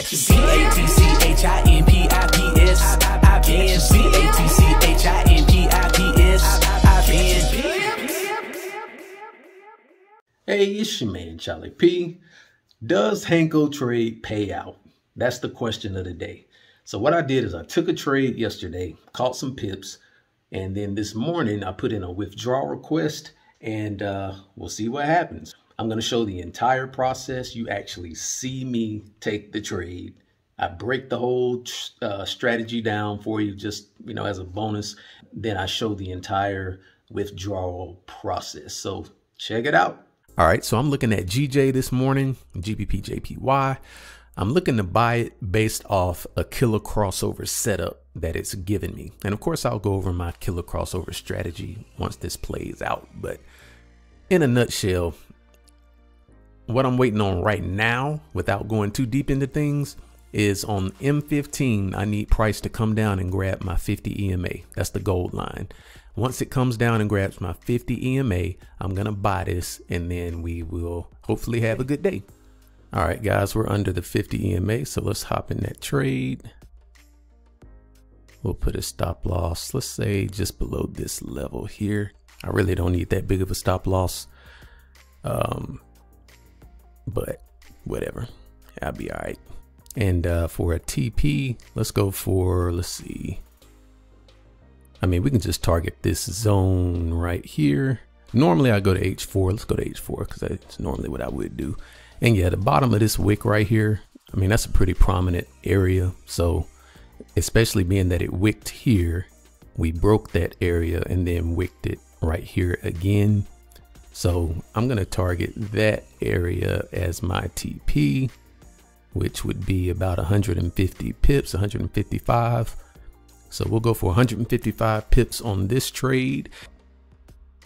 Hey, it's your man, Charlie P. Does HankoTrade pay out? That's the question of the day. So what I did is I took a trade yesterday, caught some pips, and then this morning I put in a withdrawal request, and we'll see what happens. I'm going to show the entire process. You actually see me take the trade. I break the whole strategy down for you, just, as a bonus. Then I show the entire withdrawal process. So check it out. All right, so I'm looking at GJ this morning, GBPJPY. I'm looking to buy it based off a killer crossover setup that it's given me. And of course, I'll go over my killer crossover strategy once this plays out. But in a nutshell, what I'm waiting on right now, without going too deep into things, is on M15, I need price to come down and grab my 50 EMA. That's the gold line. Once it comes down and grabs my 50 EMA, I'm going to buy this, and then we will hopefully have a good day. All right, guys, we're under the 50 EMA, so let's hop in that trade. We'll put a stop loss, let's say just below this level here. I really don't need that big of a stop loss, but whatever, I'll be all right. And for a TP, let's go for, let's see. I mean, we can just target this zone right here. Normally I go to H4. Let's go to H4 because that's normally what I would do. And yeah, the bottom of this wick right here, I mean, that's a pretty prominent area. So especially being that it wicked here, we broke that area and then wicked it right here again. So I'm going to target that area as my TP, which would be about 150 pips, 155. So we'll go for 155 pips on this trade.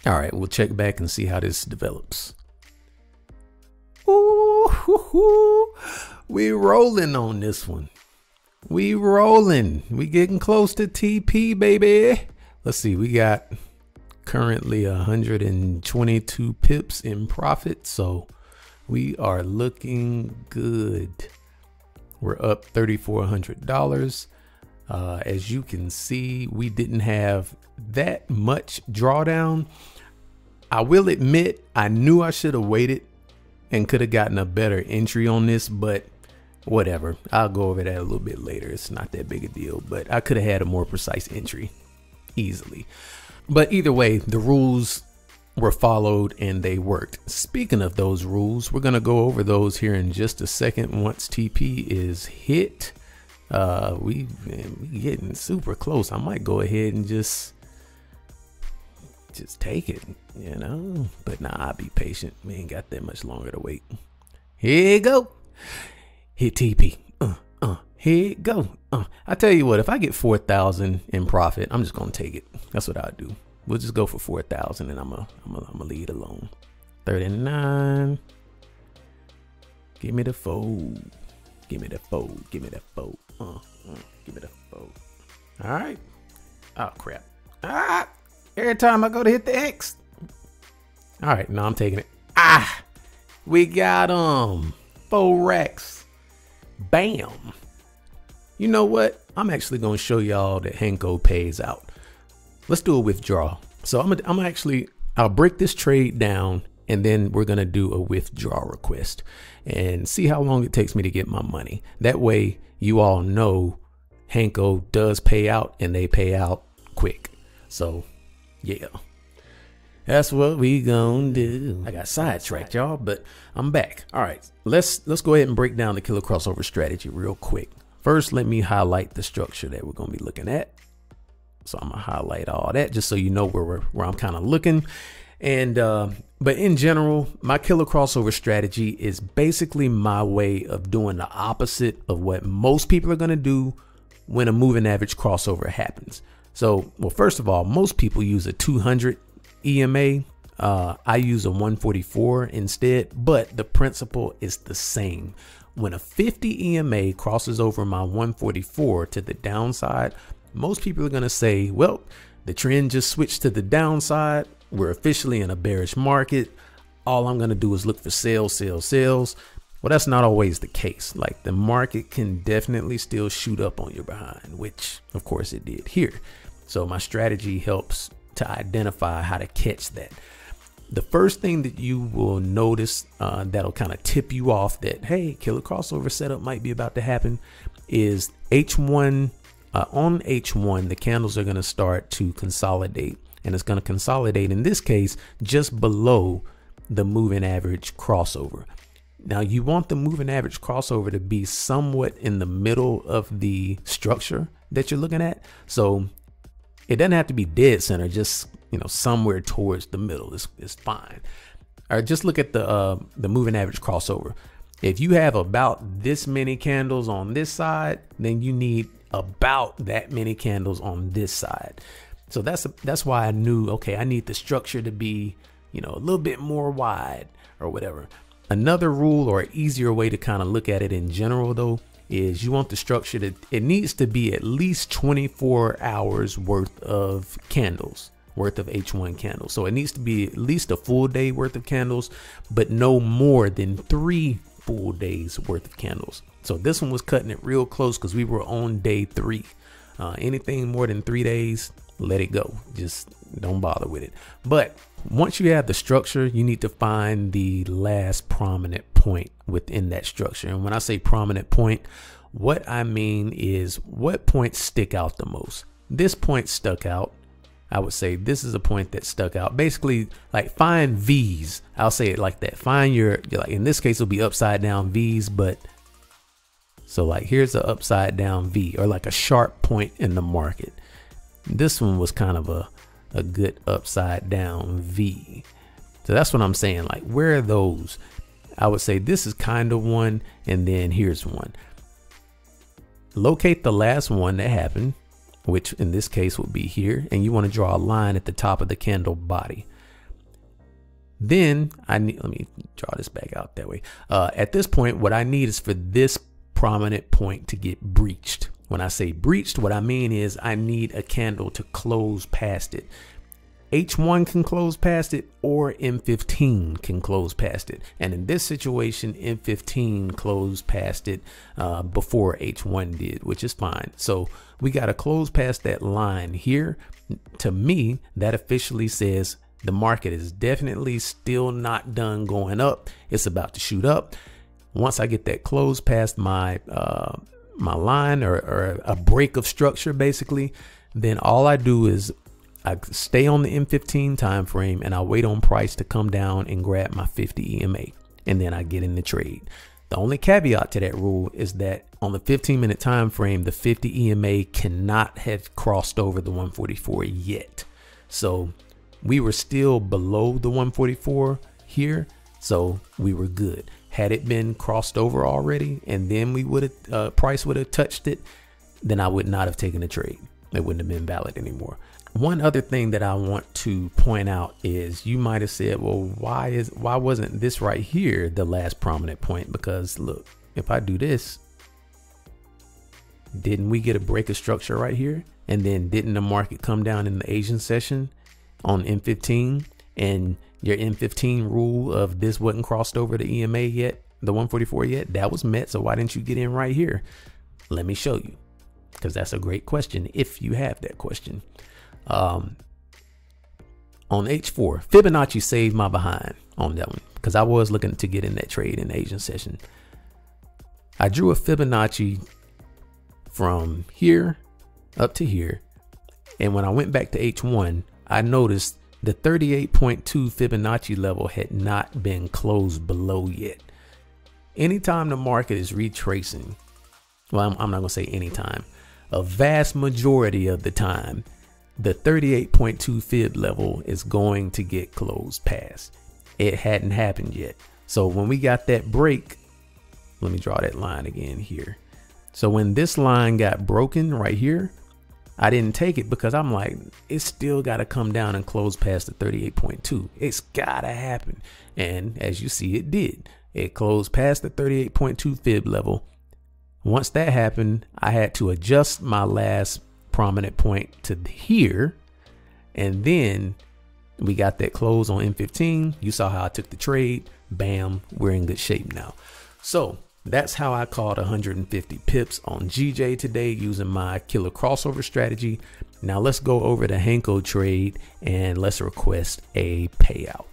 All right, we'll check back and see how this develops. Ooh, we rolling on this one. We rolling. We getting close to TP, baby. Let's see, we got currently 122 pips in profit. So we are looking good. We're up $3,400. As you can see, we didn't have that much drawdown. I will admit, I knew I should have waited and could have gotten a better entry on this, but whatever. I'll go over that a little bit later. It's not that big a deal, but I could have had a more precise entry easily. But either way, the rules were followed and they worked. Speaking of those rules, we're going to go over those here in just a second. Once TP is hit, we getting super close. I might go ahead and just take it, but nah, I'll be patient. We ain't got that much longer to wait. Here you go. Hit TP. Here you go. I tell you what, if I get 4,000 in profit, I'm just gonna take it. That's what I'll do. We'll just go for 4,000 and I'm gonna leave it alone. 39. Give me the fold. Give me the fold. Give me the fold. Give me the fold. All right. Oh crap. Every time I go to hit the X. All right, no, I'm taking it. We got 4 racks. Bam. You know what? I'm actually gonna show y'all that Hanko pays out. Let's do a withdrawal. So I'll break this trade down and then we're gonna do a withdrawal request and see how long it takes me to get my money. That way you all know Hanko does pay out and they pay out quick. So yeah, that's what we gonna do. I got sidetracked, y'all, but I'm back. All right, let's go ahead and break down the killer crossover strategy real quick. First, let me highlight the structure that we're gonna be looking at. So I'm gonna highlight all that just so you know where I'm kind of looking. And but in general, my killer crossover strategy is basically my way of doing the opposite of what most people are gonna do when a moving average crossover happens. So, well, first of all, most people use a 200 EMA. I use a 144 instead, but the principle is the same. When a 50 EMA crosses over my 144 to the downside, most people are going to say, well, the trend just switched to the downside. We're officially in a bearish market. All I'm going to do is look for sales, sales, sales. Well, that's not always the case. Like the market can definitely still shoot up on your behind, which of course it did here. So my strategy helps to identify how to catch that. The first thing that you will notice that'll kind of tip you off that, hey, killer crossover setup might be about to happen is H1. On H1, the candles are going to start to consolidate, and it's going to consolidate in this case just below the moving average crossover. Now you want the moving average crossover to be somewhat in the middle of the structure that you're looking at. So it doesn't have to be dead center, just, you know, somewhere towards the middle is fine. All right, just look at the moving average crossover. If you have about this many candles on this side, then you need about that many candles on this side. So that's why I knew, okay, I need the structure to be, you know, a little bit more wide or whatever. Another rule or easier way to kind of look at it in general though is you want the structure to, it needs to be at least 24 hours worth of candles, worth of H1 candles. So it needs to be at least a full day worth of candles, but no more than 3 full days worth of candles. So this one was cutting it real close because we were on day 3. Anything more than 3 days, let it go. Just don't bother with it. But once you have the structure, you need to find the last prominent point within that structure. And when I say prominent point, what I mean is what points stick out the most. This point stuck out. I would say this is a point that stuck out. Basically, like find V's. I'll say it like that. Find your like in this case, it'll be upside down V's, but so like here's an upside down V or like a sharp point in the market. This one was kind of a good upside down V. So that's what I'm saying. Like, where are those? I would say this is kind of one, and then here's one. Locate the last one that happened, which in this case would be here, and you want to draw a line at the top of the candle body. Then let me draw this back out that way. At this point, what I need is for this prominent point to get breached. When I say breached, what I mean is I need a candle to close past it. H1 can close past it, or M15 can close past it. And in this situation, M15 closed past it before H1 did, which is fine. So we got to close past that line here. To me, that officially says the market is definitely still not done going up. It's about to shoot up. Once I get that close past my my line or a break of structure, basically, then all I do is I stay on the M15 time frame and I wait on price to come down and grab my 50 EMA, and then I get in the trade. The only caveat to that rule is that on the 15-minute time frame, the 50 EMA cannot have crossed over the 144 yet. So we were still below the 144 here, so we were good. Had it been crossed over already and then we would have price would have touched it, then I would not have taken the trade. It wouldn't have been valid anymore. One other thing that I want to point out is you might have said, well, why wasn't this right here the last prominent point? Because look, if I do this, didn't we get a break of structure right here? And then didn't the market come down in the Asian session on M15? And your M15 rule of this wasn't crossed over the EMA yet, the 144 yet, that was met. So why didn't you get in right here? Let me show you, because that's a great question if you have that question. On H4, Fibonacci saved my behind on that one because I was looking to get in that trade in the Asian session. I drew a Fibonacci from here up to here, and when I went back to H1, I noticed the 38.2 Fibonacci level had not been closed below yet. Anytime the market is retracing, well, I'm not gonna say anytime, a vast majority of the time, the 38.2 fib level is going to get closed past. It hadn't happened yet. So when we got that break, let me draw that line again here. So when this line got broken right here, I didn't take it because I'm like, it's still got to come down and close past the 38.2. It's got to happen. And as you see, it did. It closed past the 38.2 fib level. Once that happened, I had to adjust my last prominent point to here. And then we got that close on M15. You saw how I took the trade. Bam, we're in good shape now. So that's how I caught 150 pips on GJ today using my killer crossover strategy. Now let's go over to HankoTrade and let's request a payout.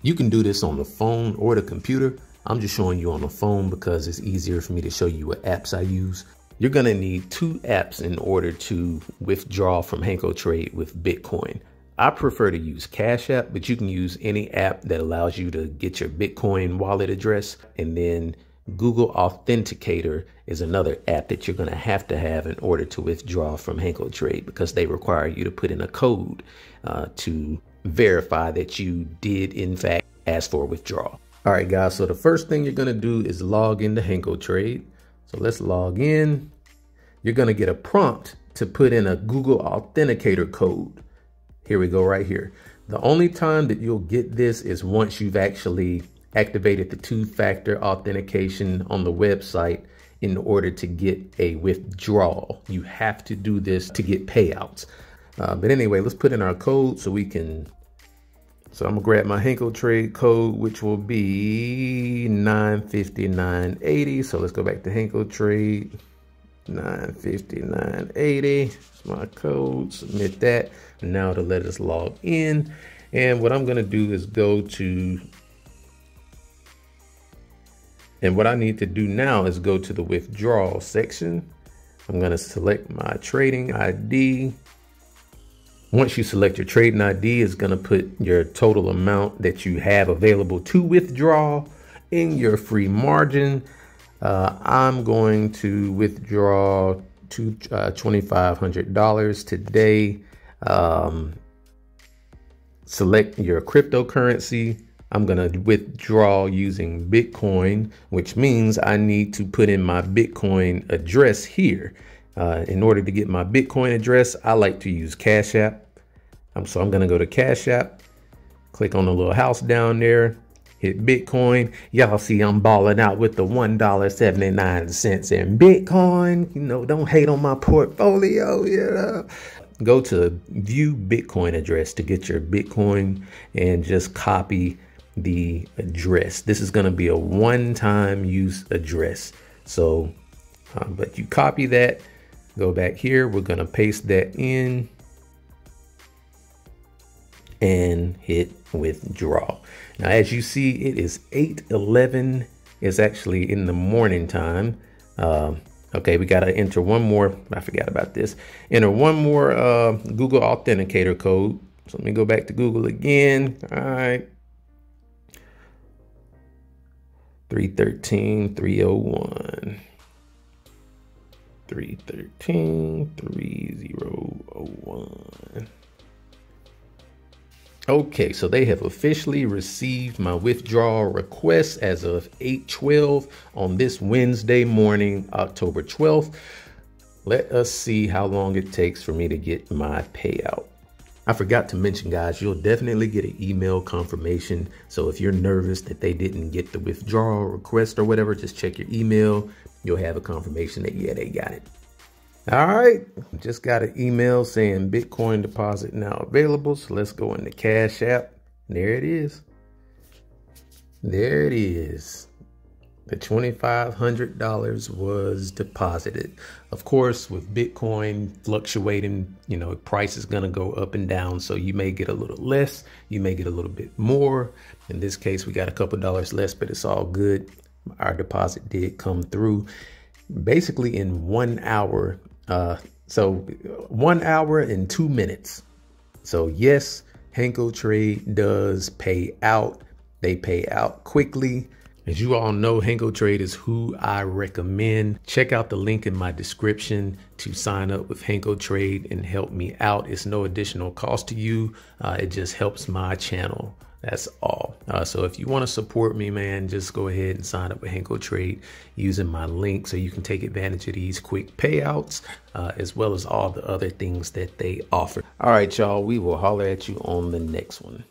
You can do this on the phone or the computer. I'm just showing you on the phone because it's easier for me to show you what apps I use. You're gonna need 2 apps in order to withdraw from HankoTrade with Bitcoin. I prefer to use Cash App, but you can use any app that allows you to get your Bitcoin wallet address. And then Google Authenticator is another app that you're going to have in order to withdraw from HankoTrade, because they require you to put in a code to verify that you did in fact ask for a withdrawal. All right, guys. So the first thing you're going to do is log into HankoTrade. So let's log in. You're going to get a prompt to put in a Google Authenticator code. Here we go right here. The only time that you'll get this is once you've actually activated the 2-factor authentication on the website in order to get a withdrawal. You have to do this to get payouts. But anyway, let's put in our code so we can. So I'm gonna grab my HankoTrade code, which will be 95980. So let's go back to HankoTrade. 95980 is my code. Submit that. Now to let us log in. And what I'm going to do is go to, and what I need to do now is go to the withdrawal section. I'm going to select my trading ID. Once you select your trading ID, it's going to put your total amount that you have available to withdraw in your free margin. I'm going to withdraw to $2,500 today. Select your cryptocurrency. I'm going to withdraw using Bitcoin, which means I need to put in my Bitcoin address here. In order to get my Bitcoin address, I like to use Cash App. So I'm going to go to Cash App, click on the little house down there. Hit Bitcoin. Y'all see I'm balling out with the $1.79 in Bitcoin. You know, don't hate on my portfolio. Yeah. Go to view Bitcoin address to get your Bitcoin and just copy the address. This is going to be a one-time use address. So, but you copy that, go back here. We're going to paste that in and hit withdraw. Now, as you see, it is 8:11. It's actually in the morning time. Okay, we got to enter one more. I forgot about this. Enter one more Google Authenticator code. So let me go back to Google again. All right. 313-301. 313-3001. Okay, so they have officially received my withdrawal request as of 8:12 on this Wednesday morning, October 12th. Let us see how long it takes for me to get my payout. I forgot to mention, guys, you'll definitely get an email confirmation. So if you're nervous that they didn't get the withdrawal request or whatever, just check your email. You'll have a confirmation that, yeah, they got it. All right, just got an email saying Bitcoin deposit now available. So let's go into Cash App. There it is. There it is. The $2,500 was deposited. Of course, with Bitcoin fluctuating, you know, price is going to go up and down. So you may get a little less, you may get a little bit more. In this case, we got a couple dollars less, but it's all good. Our deposit did come through basically in 1 hour. So 1 hour and 2 minutes. So yes, HankoTrade does pay out. They pay out quickly. As you all know, HankoTrade is who I recommend. Check out the link in my description to sign up with HankoTrade and help me out. It's no additional cost to you. It just helps my channel. That's all. So if you want to support me, man, just go ahead and sign up with HankoTrade using my link so you can take advantage of these quick payouts, as well as all the other things that they offer. All right, y'all, we will holler at you on the next one.